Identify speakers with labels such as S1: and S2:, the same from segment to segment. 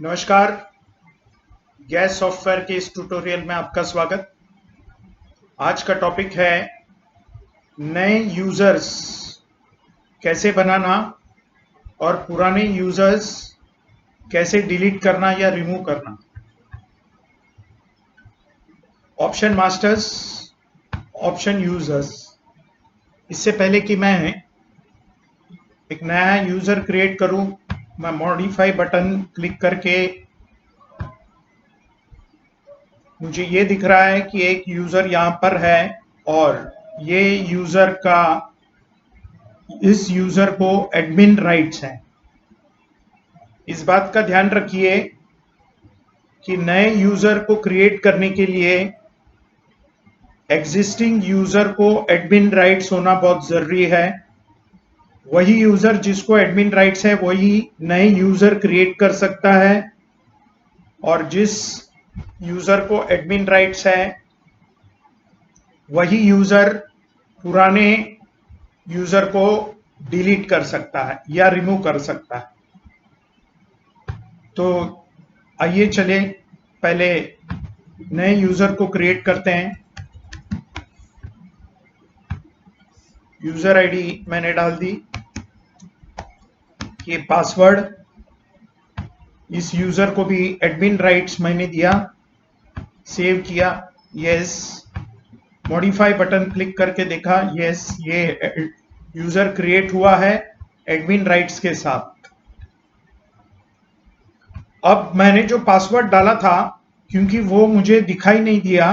S1: नमस्कार। Gas software के इस ट्यूटोरियल में आपका स्वागत। आज का टॉपिक है नए यूजर्स कैसे बनाना और पुराने यूजर्स कैसे डिलीट करना या रिमूव करना। Option masters, option users. इससे पहले कि मैं एक नया यूजर क्रिएट करूं, मैं मॉडिफाई बटन क्लिक करके मुझे ये दिख रहा है कि एक यूजर यहाँ पर है और ये यूजर का इस यूजर को एडमिन राइट्स हैं। इस बात का ध्यान रखिए कि नए यूजर को क्रिएट करने के लिए एग्जिस्टिंग यूजर को एडमिन राइट्स होना बहुत जरूरी है। वही यूजर जिसको एडमिन राइट्स है वही नए यूजर क्रिएट कर सकता है और जिस यूजर को एडमिन राइट्स है वही यूजर पुराने यूजर को डिलीट कर सकता है या रिमूव कर सकता है। तो आइए चले पहले नए यूजर को क्रिएट करते हैं। यूजर आईडी मैंने डाल दी, ये पासवर्ड, इस यूजर को भी एडमिन राइट्स मैंने दिया, सेव किया, यस। मॉडिफाई बटन क्लिक करके देखा, यस, ये यूजर क्रिएट हुआ है एडमिन राइट्स के साथ। अब मैंने जो पासवर्ड डाला था क्योंकि वो मुझे दिखाई नहीं दिया,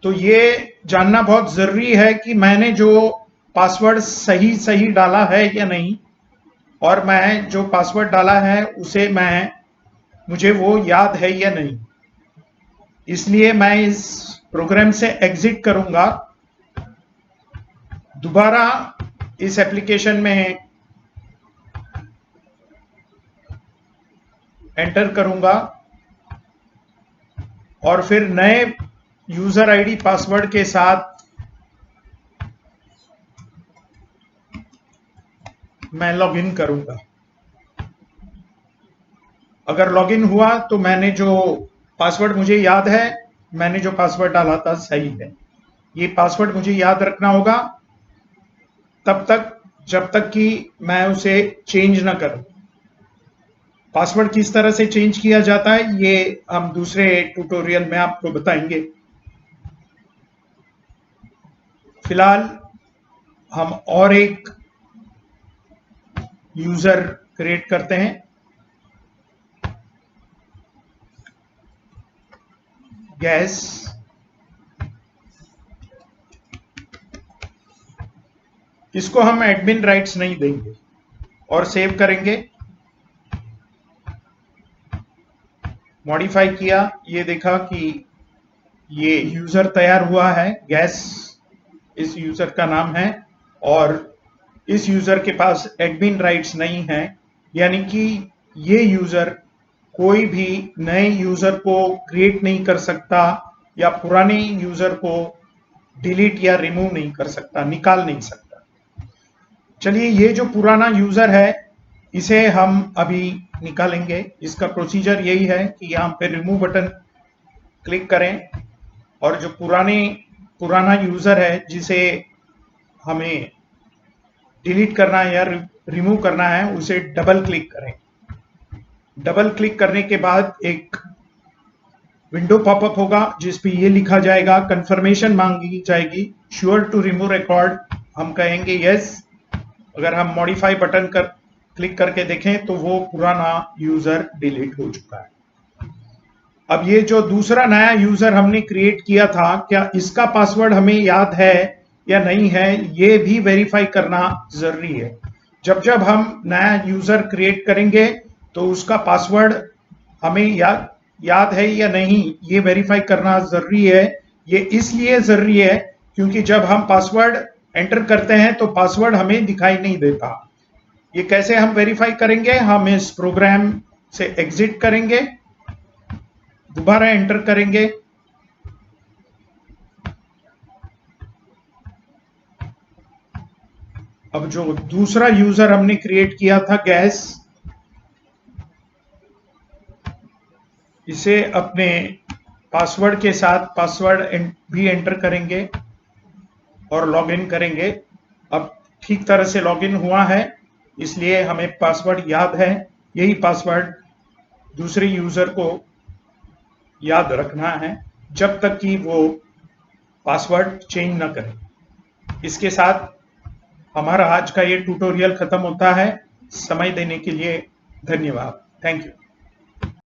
S1: तो ये जानना बहुत जरूरी है कि मैंने जो पासवर्ड सही डाला है या नहीं, और मैं जो पासवर्ड डाला है उसे मुझे वो याद है या नहीं। इसलिए मैं इस प्रोग्राम से एग्जिट करूंगा, दोबारा इस एप्लीकेशन में एंटर करूंगा और फिर नए यूजर आईडी पासवर्ड के साथ मैं लॉगिन करूंगा। अगर लॉगिन हुआ तो मैंने जो पासवर्ड मुझे याद है, मैंने जो पासवर्ड डाला था सही है। ये पासवर्ड मुझे याद रखना होगा तब तक जब तक कि मैं उसे चेंज ना करूं। पासवर्ड किस तरह से चेंज किया जाता है ये हम दूसरे ट्यूटोरियल में आपको बताएंगे। फिलहाल हम और एक यूजर क्रिएट करते हैं। गैस, इसको हम एडमिन राइट्स नहीं देंगे और सेव करेंगे। मॉडिफाई किया, ये देखा कि ये यूजर तैयार हुआ है, गैस इस यूजर का नाम है और इस यूजर के पास एडमिन राइट्स नहीं है, यानी कि ये यूजर कोई भी नए यूजर को क्रिएट नहीं कर सकता या पुराने यूजर को डिलीट या रिमूव नहीं कर सकता, निकाल नहीं सकता। चलिए, ये जो पुराना यूजर है इसे हम अभी निकालेंगे। इसका प्रोसीजर यही है कि यहाँ पे रिमूव बटन क्लिक करें और जो पुराना यूजर है जिसे हमें डिलीट करना है या रिमूव करना है उसे डबल क्लिक करें। डबल क्लिक करने के बाद एक विंडो पॉपअप होगा जिस पे ये लिखा जाएगा, कंफर्मेशन मांगी जाएगी, श्योर टू रिमूव रिकॉर्ड। हम कहेंगे यस। अगर हम मॉडिफाई बटन क्लिक करके देखें तो वो पुराना यूजर डिलीट हो चुका है। अब ये जो दूसरा नया यूजर हमने क्रिएट किया था, क्या इसका पासवर्ड हमें याद है या नहीं है, ये भी वेरीफाई करना जरूरी है। जब जब हम नया यूजर क्रिएट करेंगे तो उसका पासवर्ड हमें याद है या नहीं, ये वेरीफाई करना जरूरी है। ये इसलिए जरूरी है क्योंकि जब हम पासवर्ड एंटर करते हैं तो पासवर्ड हमें दिखाई नहीं देता। ये कैसे हम वेरीफाई करेंगे? हम इस प्रोग्राम से एग्जिट करेंगे, दोबारा एंटर करेंगे, अब जो दूसरा यूजर हमने क्रिएट किया था गैस, इसे अपने पासवर्ड के साथ पासवर्ड भी एंटर करेंगे और लॉगिन करेंगे। अब ठीक तरह से लॉगिन हुआ है, इसलिए हमें पासवर्ड याद है। यही पासवर्ड दूसरे यूजर को याद रखना है जब तक कि वो पासवर्ड चेंज न करे। इसके साथ हमारा आज का ये ट्यूटोरियल खत्म होता है। समय देने के लिए धन्यवाद। Thank you.